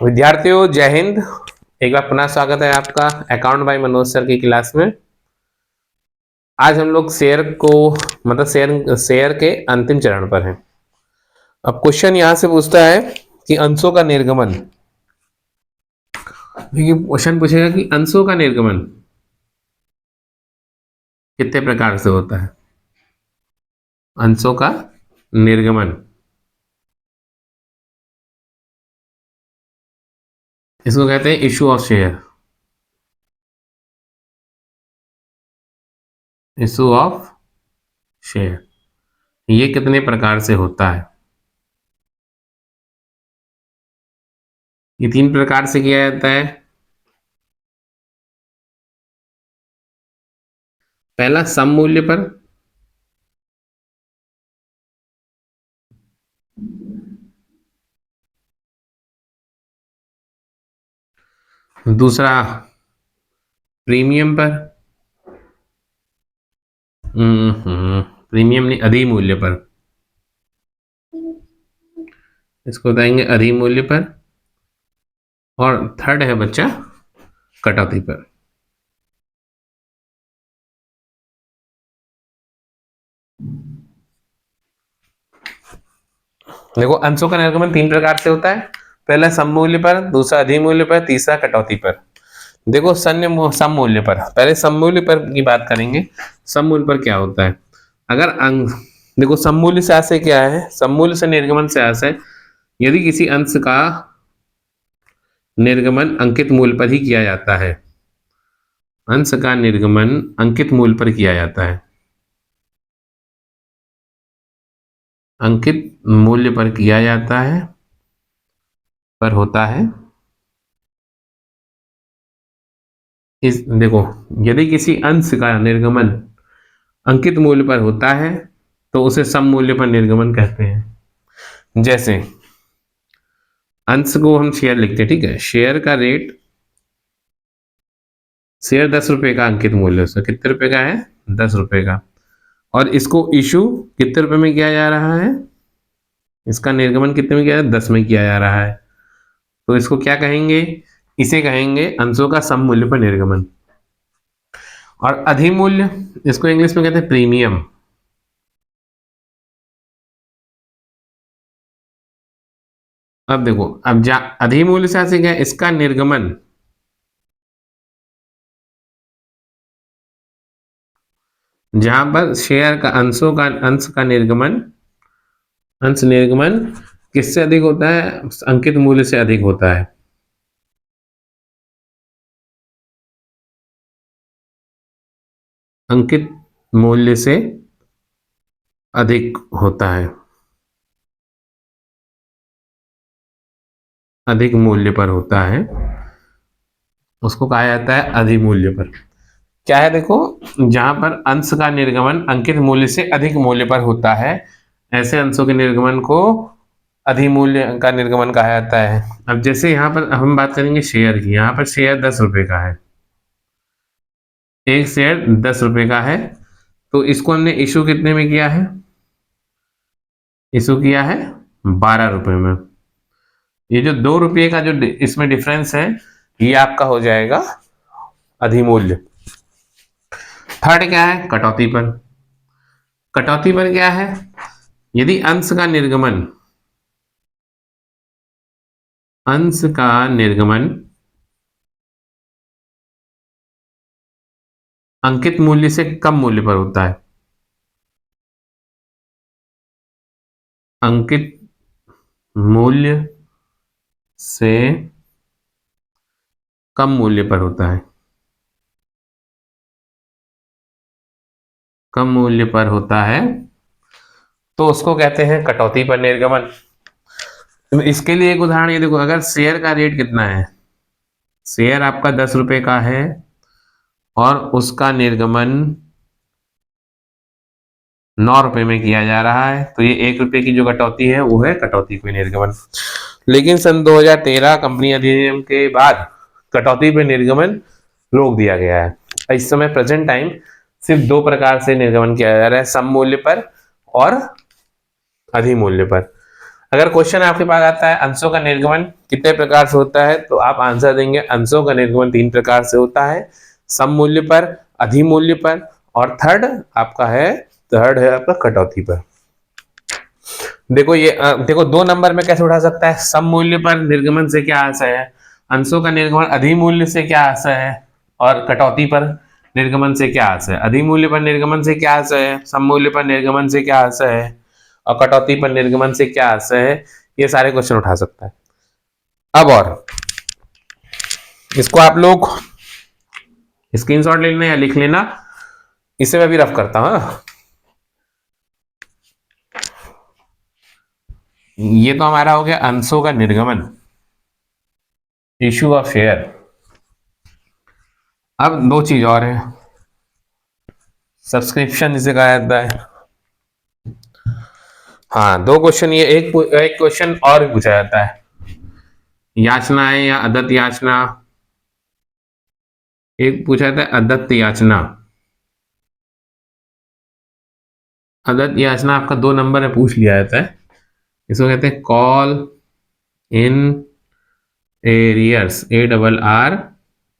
विद्यार्थियों जय हिंद। एक बार पुनः स्वागत है आपका अकाउंट बाय मनोज सर की क्लास में। आज हम लोग शेयर को मतलब शेयर के अंतिम चरण पर हैं। अब क्वेश्चन यहां से पूछता है कि अंशों का निर्गमन। क्वेश्चन पूछेगा कि अंशों का निर्गमन कितने प्रकार से होता है। अंशों का निर्गमन, इसको कहते हैं issue of share. Issue of share ये कितने प्रकार से होता है। ये 3 प्रकार से किया जाता है। पहला सम मूल्य पर, दूसरा प्रीमियम पर, प्रीमियम नहीं अधिमूल्य पर, इसको बताएंगे अधिमूल्य पर। और थर्ड है बच्चा कटौती पर। देखो अंशों का निर्गमन 3 प्रकार से होता है। पहला सम मूल्य पर, दूसरा अधिमूल्य पर, तीसरा कटौती पर। देखो सम मूल्य पर, पहले सम मूल्य पर की बात करेंगे। सम मूल्य पर क्या होता है। अगर देखो सम मूल्य से आशय क्या है, सम मूल्य से निर्गमन से आशय यदि किसी अंश का निर्गमन अंकित मूल्य पर ही किया जाता है। अंश का निर्गमन अंकित मूल्य पर किया जाता है, अंकित मूल्य पर किया जाता है, पर होता है इस देखो यदि किसी अंश का निर्गमन अंकित मूल्य पर होता है तो उसे सम मूल्य पर निर्गमन कहते हैं। जैसे अंश को हम शेयर लिखते हैं, ठीक है। शेयर का रेट, शेयर 10 रुपए का अंकित मूल्य, उसका कितने रुपए का है, 10 रुपए का। और इसको इशू कितने रुपए में किया जा रहा है, इसका निर्गमन कितने में किया है, 10 में किया जा रहा है। तो इसको क्या कहेंगे, इसे कहेंगे अंशों का सम मूल्य पर निर्गमन। और अधिमूल्य, इसको इंग्लिश में कहते हैं प्रीमियम। अब देखो, अब अधिमूल्य से क्या, इसका निर्गमन जहां पर शेयर का अंश का निर्गमन, अंश निर्गमन किससे अधिक होता है, अंकित मूल्य से अधिक होता है। अंकित मूल्य से अधिक होता है, अधिक मूल्य पर होता है, उसको कहा जाता है अधिमूल्य पर। क्या है देखो, जहां पर अंश का निर्गमन अंकित मूल्य से अधिक मूल्य पर होता है, ऐसे अंशों के निर्गमन को अधिमूल्य का निर्गमन कहा जाता है। अब जैसे यहाँ पर हम बात करेंगे शेयर की, यहाँ पर शेयर 10 रुपए का है, एक शेयर 10 रुपए का है। तो इसको हमने इशू कितने में किया है, इशू किया है 12 रुपए में। ये जो 2 रुपये का जो इसमें डिफरेंस है, ये आपका हो जाएगा अधिमूल्य। थर्ड क्या है, कटौती पर। कटौती पर क्या है, यदि अंश का निर्गमन, अंश का निर्गमन अंकित मूल्य से कम मूल्य पर होता है, अंकित मूल्य से कम मूल्य पर होता है, कम मूल्य पर होता है, तो उसको कहते हैं कटौती पर निर्गमन। तो इसके लिए एक उदाहरण ये देखो, अगर शेयर का रेट कितना है, शेयर आपका 10 रुपए का है और उसका निर्गमन 9 रुपए में किया जा रहा है, तो ये 1 रुपए की जो कटौती है वो है कटौती पे निर्गमन। लेकिन सन 2013 कंपनी अधिनियम के बाद कटौती पे निर्गमन रोक दिया गया है। इस समय प्रेजेंट टाइम सिर्फ 2 प्रकार से निर्गमन किया जा रहा है, सम मूल्य पर और अधिमूल्य पर। अगर क्वेश्चन आपके पास आता है अंशों का निर्गमन कितने प्रकार से होता है, तो आप आंसर देंगे अंशों का निर्गमन 3 प्रकार से होता है, सम मूल्य पर, अधिमूल्य पर, और थर्ड है आपका कटौती पर। देखो ये देखो 2 नंबर में कैसे उठा सकता है, सम मूल्य पर निर्गमन से क्या आशय है, अंशों का निर्गमन अधिमूल्य से क्या आशय है, और कटौती पर निर्गमन से क्या आशय है। अधिमूल्य पर निर्गमन से क्या आशय है, सम मूल्य पर निर्गमन से क्या आशय है, और कटौती पर निर्गमन से क्या आशय है, ये सारे क्वेश्चन उठा सकता है। अब और इसको आप लोग स्क्रीनशॉट ले लेना या लिख लेना, इसे मैं भी रफ करता हूं। ये तो हमारा हो गया अंशों का निर्गमन, इशू ऑफ शेयर। अब 2 चीज और है, सब्सक्रिप्शन जिसे कहा जाता है। हाँ 2 क्वेश्चन, ये एक क्वेश्चन और भी पूछा जाता है, याचना है या अदत्त याचना। एक पूछा जाता है अदत्त याचना। अदत्त याचना आपका 2 नंबर में पूछ लिया जाता है, इसको कहते हैं call in arrears,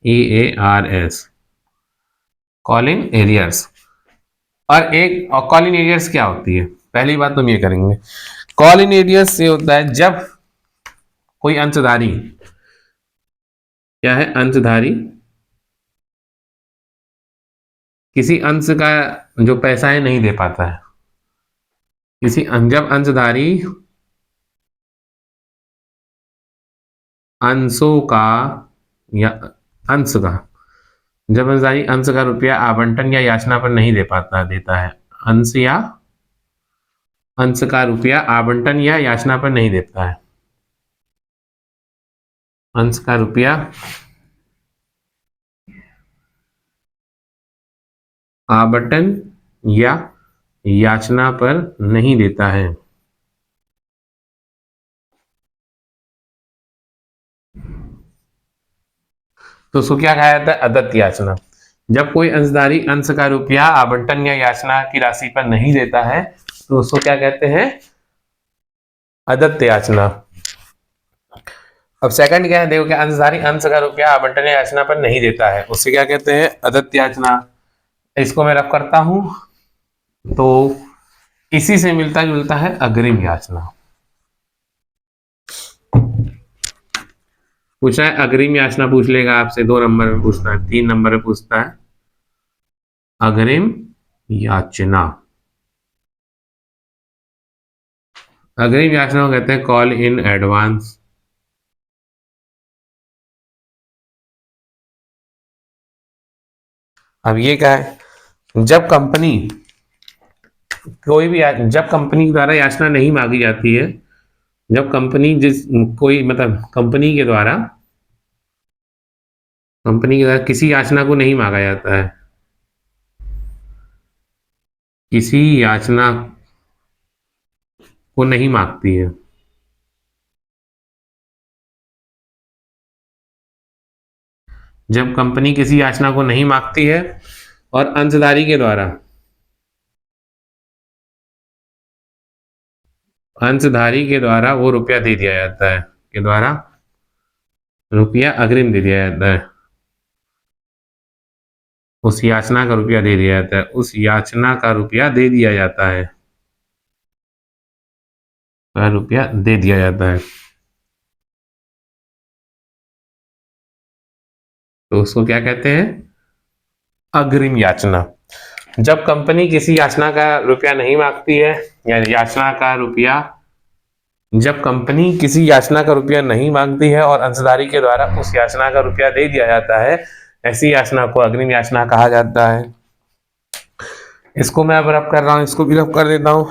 ARREARS, call in arrears. और कॉल इन एरियर्स क्या होती है, पहली बात तो हम ये करेंगे। कॉल इन एरियर्स ये होता है जब कोई अंशधारी, क्या है अंशधारी, किसी अंश का जो पैसा है नहीं दे पाता है, जब अंशधारी अंशों का या अंश का, जब अंशधारी अंश का रुपया आवंटन या याचना पर नहीं दे पाता देता है, अंश का रुपया आवंटन या याचना पर नहीं देता है, अंश का रुपया आवंटन या याचना पर नहीं देता है, तो उसको क्या कहा जाता है, अदत्त याचना। जब कोई अंशधारी अंश का रुपया आवंटन या याचना की राशि पर नहीं देता है, तो उसको क्या कहते हैं, अदत्त याचना। अब सेकंड क्या है, देखो क्या अंशधारी अंश का रुपया आवंटन या याचना पर नहीं देता है, उससे क्या कहते हैं, अदत्त याचना। इसको मैं रफ करता हूं, तो इसी से मिलता जुलता है अग्रिम याचना। पूछा है अग्रिम याचना, पूछ लेगा आपसे 2 नंबर में पूछता है, 3 नंबर में पूछता है अग्रिम याचना। अग्रिम याचना को कहते हैं कॉल इन एडवांस। अब ये क्या है, जब कंपनी जब कंपनी द्वारा याचना नहीं मांगी जाती है, जब कंपनी कोई मतलब कंपनी के द्वारा किसी याचना को नहीं मांगा जाता है, किसी याचना को नहीं मांगती है, जब कंपनी किसी याचना को नहीं मांगती है और अंशधारी के द्वारा वो रुपया दे दिया जाता है, के द्वारा रुपया अग्रिम दे दिया जाता है, उस याचना का रुपया दे दिया जाता है, उस याचना का रुपया दे दिया जाता है, रुपया दे दिया जाता है, तो उसको क्या कहते हैं, अग्रिम याचना। जब कंपनी किसी याचना का रुपया नहीं मांगती है, या याचना का रुपया, जब कंपनी किसी याचना का रुपया नहीं मांगती है और अंशधारी के द्वारा उस याचना का रुपया दे दिया जाता है, ऐसी याचना को अग्रिम याचना कहा जाता है। इसको मैं अब रफ कर रहा हूं, इसको भी रफ कर देता हूं।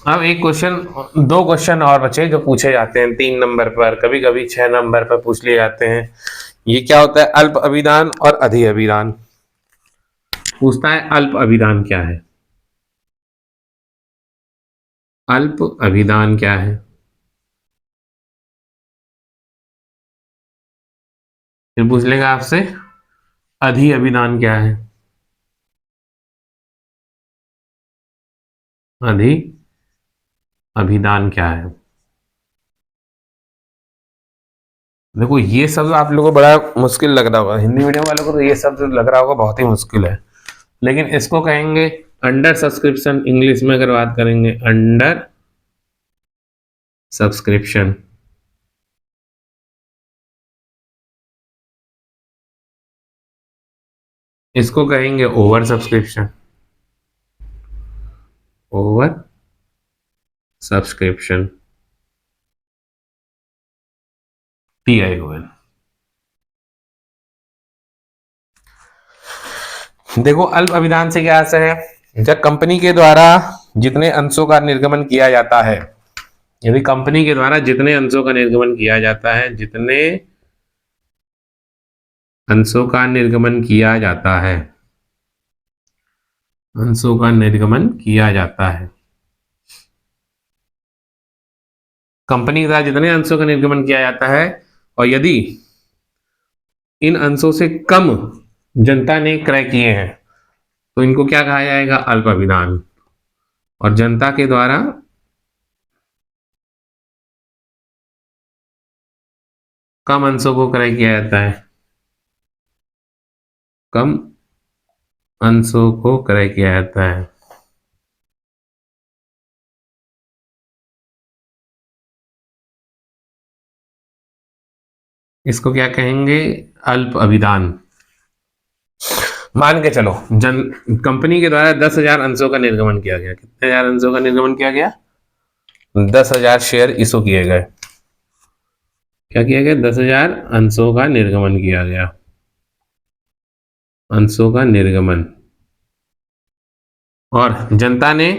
अब एक क्वेश्चन, 2 क्वेश्चन और बचे जो पूछे जाते हैं 3 नंबर पर, कभी कभी 6 नंबर पर पूछ लिए जाते हैं। ये क्या होता है, अल्प अभिधान और अधि अभिधान। पूछता है अल्प अभिधान क्या है, अल्प अभिधान क्या है, फिर पूछ लेगा आपसे अधि अभिधान क्या है। अधि अभिदान क्या है? देखो ये शब्द आप लोगों को बड़ा मुश्किल लग रहा होगा, हिंदी मीडियम वालों को तो ये शब्द लग रहा होगा बहुत ही मुश्किल है, लेकिन इसको कहेंगे अंडर सब्सक्रिप्शन। इंग्लिश में अगर बात करेंगे अंडर सब्सक्रिप्शन। इसको कहेंगे over subscription. Over subscription, TION। देखो अल्प अभिधान से क्या आशय है? जब कंपनी के द्वारा जितने अंशों का निर्गमन किया जाता है, यदि कंपनी के द्वारा जितने अंशों का निर्गमन किया जाता है, जितने अंशों का निर्गमन किया जाता है, अंशों का निर्गमन किया जाता है, कंपनी के द्वारा जितने अंशों का निर्गमन किया जाता है, और यदि इन अंशों से कम जनता ने क्रय किए हैं तो इनको क्या कहा जाएगा? अल्प अभिधान। और जनता के द्वारा कम अंशों को क्रय किया जाता है, कम अंशों को क्रय किया जाता है, इसको क्या कहेंगे? अल्प अभिधान। मान के चलो कंपनी के द्वारा 10,000 अंशों का निर्गमन किया गया। कितने हजार अंशों का निर्गमन किया गया? 10,000 शेयर इशू किए गए। क्या किया गया? 10,000 अंशों का निर्गमन किया गया। अंशों का निर्गमन। और जनता ने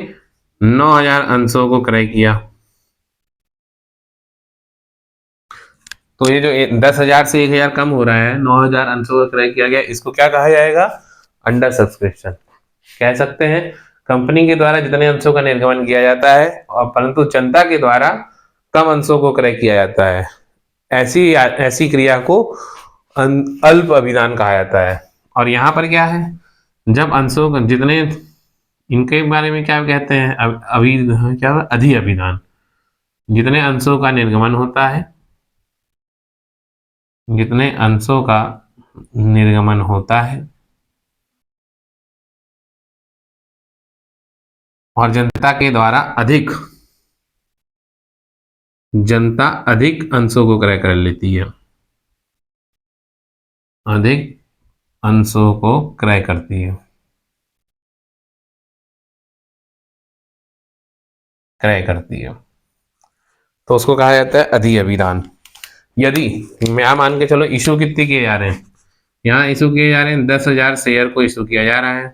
9,000 अंशों को क्रय किया। तो ये जो 10,000 से 1,000 कम हो रहा है, 9,000 अंशों का क्रय किया गया, इसको क्या कहा जाएगा? अंडर सब्सक्रिप्शन कह सकते हैं। कंपनी के द्वारा जितने अंशों का निर्गमन किया जाता है और परंतु जनता के द्वारा कम अंशों को क्रय किया जाता है, ऐसी ऐसी क्रिया को अल्प अभिधान कहा जाता है। और यहाँ पर क्या है? जब अंशों का जितने, इनके बारे में क्या कहते हैं? अभी क्या? अधि अभिधान। जितने अंशों का निर्गमन होता है, जितने अंशों का निर्गमन होता है और जनता अधिक अंशों को क्रय कर लेती है, अधिक अंशों को क्रय करती है, क्रय करती है, तो उसको कहा जाता है अधि अभिधान। यदि मैं मान के चलो इशू कितने किए जा रहे हैं, यहाँ इशू किए जा रहे हैं 10,000 शेयर को इशू किया जा रहा है,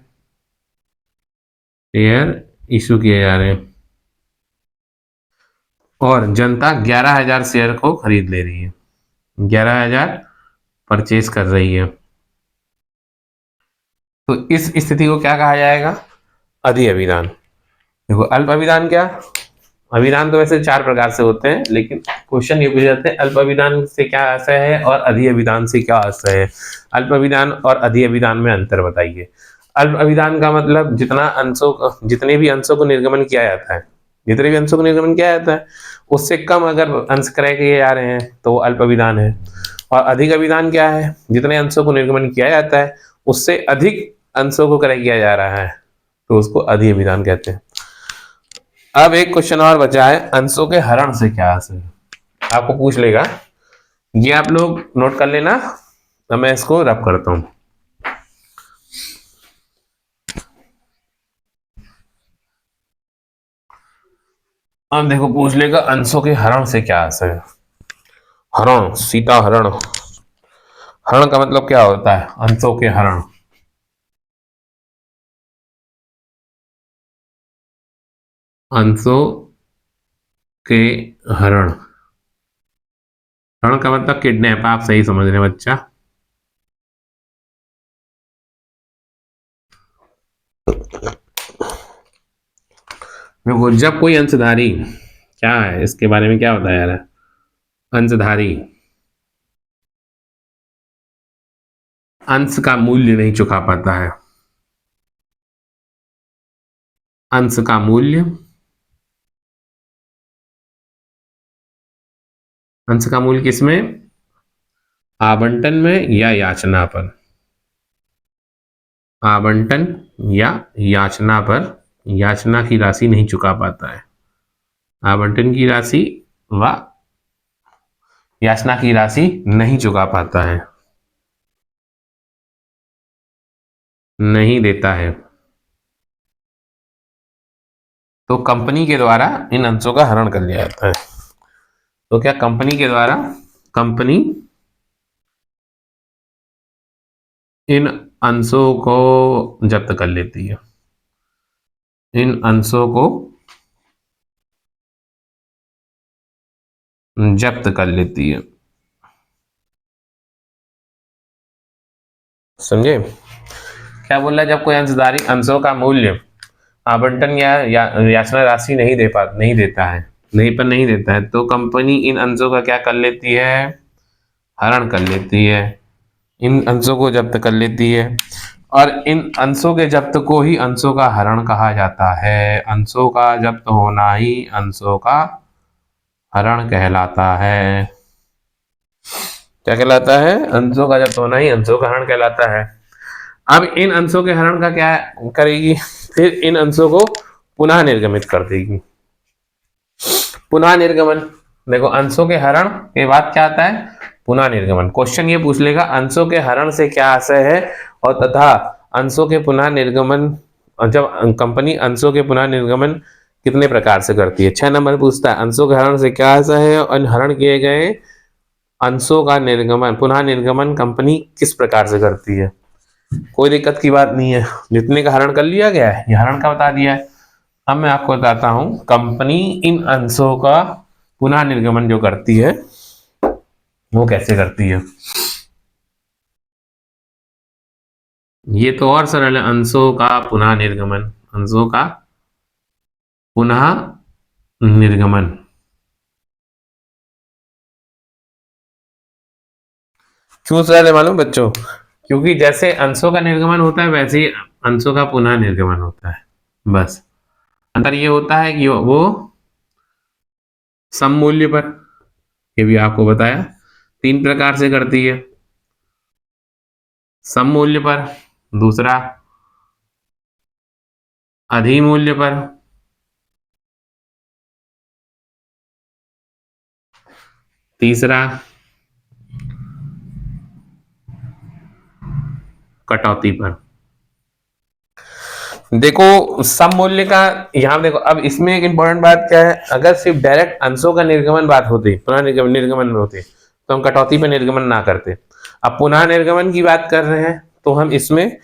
शेयर इशू किए जा रहे हैं, और जनता 11,000 शेयर को खरीद ले रही है, 11,000 परचेज कर रही है। तो इस स्थिति को क्या कहा जाएगा? अधि अभिधान। देखो अल्प अभिधान क्या? अभिधान तो वैसे 4 प्रकार से होते हैं, लेकिन क्वेश्चन ये पूछ जाते हैं अल्प अभिधान से क्या आशय है और अधि अभिधान से क्या आशय है। अल्प अभिधान और अधि अभिधान में अंतर बताइए। अल्प अभिधान का मतलब जितने भी अंशों को निर्गमन किया जाता है, जितने भी अंशों को निर्गमन किया जाता है उससे कम अगर अंश क्रय किए जा रहे हैं तो वो अल्प अभिधान है। और अधिक अभिधान क्या है? जितने अंशों को निर्गमन किया जाता है उससे अधिक अंशों को क्रय किया जा रहा है तो उसको अधि अभिधान कहते हैं। अब एक क्वेश्चन और बचा है, अंशों के हरण से क्या आशय है? आपको पूछ लेगा, ये आप लोग नोट कर लेना, तो मैं इसको रब करता हूं। अब देखो पूछ लेगा अंशों के हरण से क्या आशय है। हरण, सीता हरण। हरण का मतलब क्या होता है? अंशों के हरण। अंशों के हरण। हरण का मतलब किडनैप, आप सही समझ रहे हैं बच्चा। देखो जब कोई अंशधारी, क्या है इसके बारे में क्या बताया जा रहा है? अंशधारी अंश का मूल्य नहीं चुका पाता है, अंश का मूल्य, अंश का मूल्य किसमें, आवंटन में या याचना पर, आवंटन या याचना पर, याचना की राशि नहीं चुका पाता है, आवंटन की राशि व याचना की राशि नहीं चुका पाता है, नहीं देता है, तो कंपनी के द्वारा इन अंशों का हरण कर लिया जाता है। तो क्या कंपनी के द्वारा, कंपनी इन अंशों को जब्त कर लेती है, इन अंशों को जब्त कर लेती है। समझे क्या बोल रहा है, जब कोई अंशधारी अंशों का मूल्य आवंटन या याचना राशि नहीं देता है, नहीं देता है, तो कंपनी इन अंशों का क्या कर लेती है, हरण कर लेती है, इन अंशों को जब्त कर लेती है। और इन अंशों के जब्त को ही अंशों का हरण कहा जाता है, अंशों का जब्त होना ही अंशों का हरण कहलाता है। क्या कहलाता है, अंशों का जब्त होना ही अंशों का हरण कहलाता है। अब इन अंशों के हरण का क्या करेगी, फिर इन अंशों को पुनः निर्गमित कर देगी। पुनः निर्गमन, देखो अंशों के हरण के बाद क्या आता है, पुनः निर्गमन। क्वेश्चन ये पूछ लेगा अंशों के हरण से क्या आशय है, और तथा अंशों के पुनः निर्गमन, जब कंपनी अंशों के पुनः निर्गमन कितने प्रकार से करती है। 6 नंबर पूछता है अंशों के हरण से क्या आशय है और हरण किए गए अंशों का निर्गमन, पुनः निर्गमन कंपनी किस प्रकार से करती है। कोई दिक्कत की बात नहीं है, जितने का हरण कर लिया गया है, ये हरण का बता दिया है। अब मैं आपको बताता हूं कंपनी इन अंशों का पुनः निर्गमन जो करती है वो कैसे करती है। ये तो और सरल है, अंशों का पुनः निर्गमन, अंशों का पुनः निर्गमन। क्यों सरल है मालूम बच्चों, क्योंकि जैसे अंशों का निर्गमन होता है वैसे ही अंशों का पुनः निर्गमन होता है। बस अंतर ये होता है कि वो सम मूल्य पर, ये भी आपको बताया 3 प्रकार से करती है, सम मूल्य पर, दूसरा अधिमूल्य पर, तीसरा कटौती पर। देखो सम मूल्य का यहां देखो, अब इसमें एक इंपॉर्टेंट बात क्या है, अगर सिर्फ डायरेक्ट अंशों का निर्गमन बात होती, पुनः निर्गमन में होती, तो हम कटौती पर निर्गमन ना करते। अब पुनः निर्गमन की बात कर रहे हैं तो हम इसमें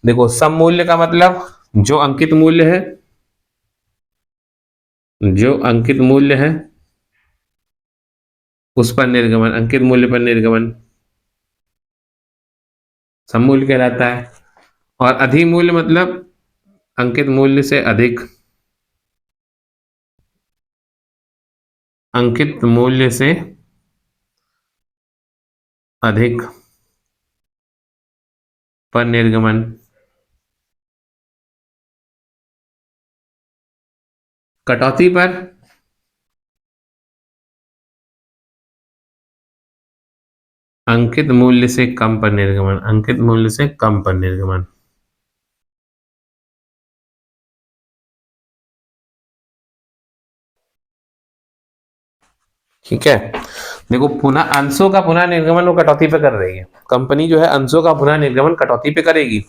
देखो सम मूल्य का मतलब जो अंकित मूल्य है, जो अंकित मूल्य है उस पर निर्गमन, अंकित मूल्य पर निर्गमन सम मूल्य कहलाता है। और अधिमूल्य मतलब अंकित मूल्य से अधिक, अंकित मूल्य से अधिक पर निर्गमन। कटौती पर अंकित मूल्य से कम पर निर्गमन, अंकित मूल्य से कम पर निर्गमन। ठीक है, देखो पुनः अंशों का पुनः निर्गमन वो कटौती पे कर रही है, कंपनी जो है अंशों का पुनः निर्गमन कटौती पे करेगी,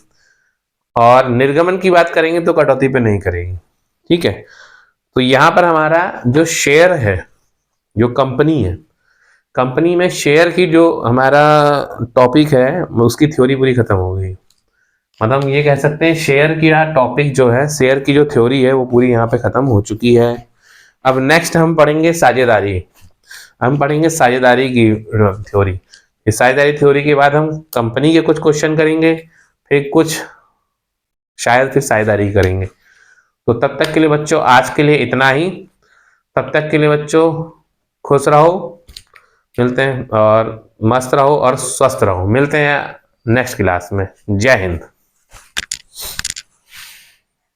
और निर्गमन की बात करेंगे तो कटौती पे नहीं करेगी। ठीक है, तो यहां पर हमारा जो शेयर है, जो कंपनी है, कंपनी में शेयर की जो हमारा टॉपिक है उसकी थ्योरी पूरी खत्म हो गई। मतलब हम ये कह सकते हैं शेयर की टॉपिक जो है, शेयर की जो थ्योरी है वो पूरी यहाँ पे खत्म हो चुकी है। अब नेक्स्ट हम पढ़ेंगे साझेदारी, हम पढ़ेंगे साझेदारी की थ्योरी। इस साझेदारी थ्योरी के बाद हम कंपनी के कुछ क्वेश्चन करेंगे, फिर कुछ शायद फिर साझेदारी करेंगे। तो तब तक के लिए बच्चों आज के लिए इतना ही, तब तक के लिए बच्चों खुश रहो, मिलते हैं, और मस्त रहो और स्वस्थ रहो, मिलते हैं नेक्स्ट क्लास में। जय हिंद।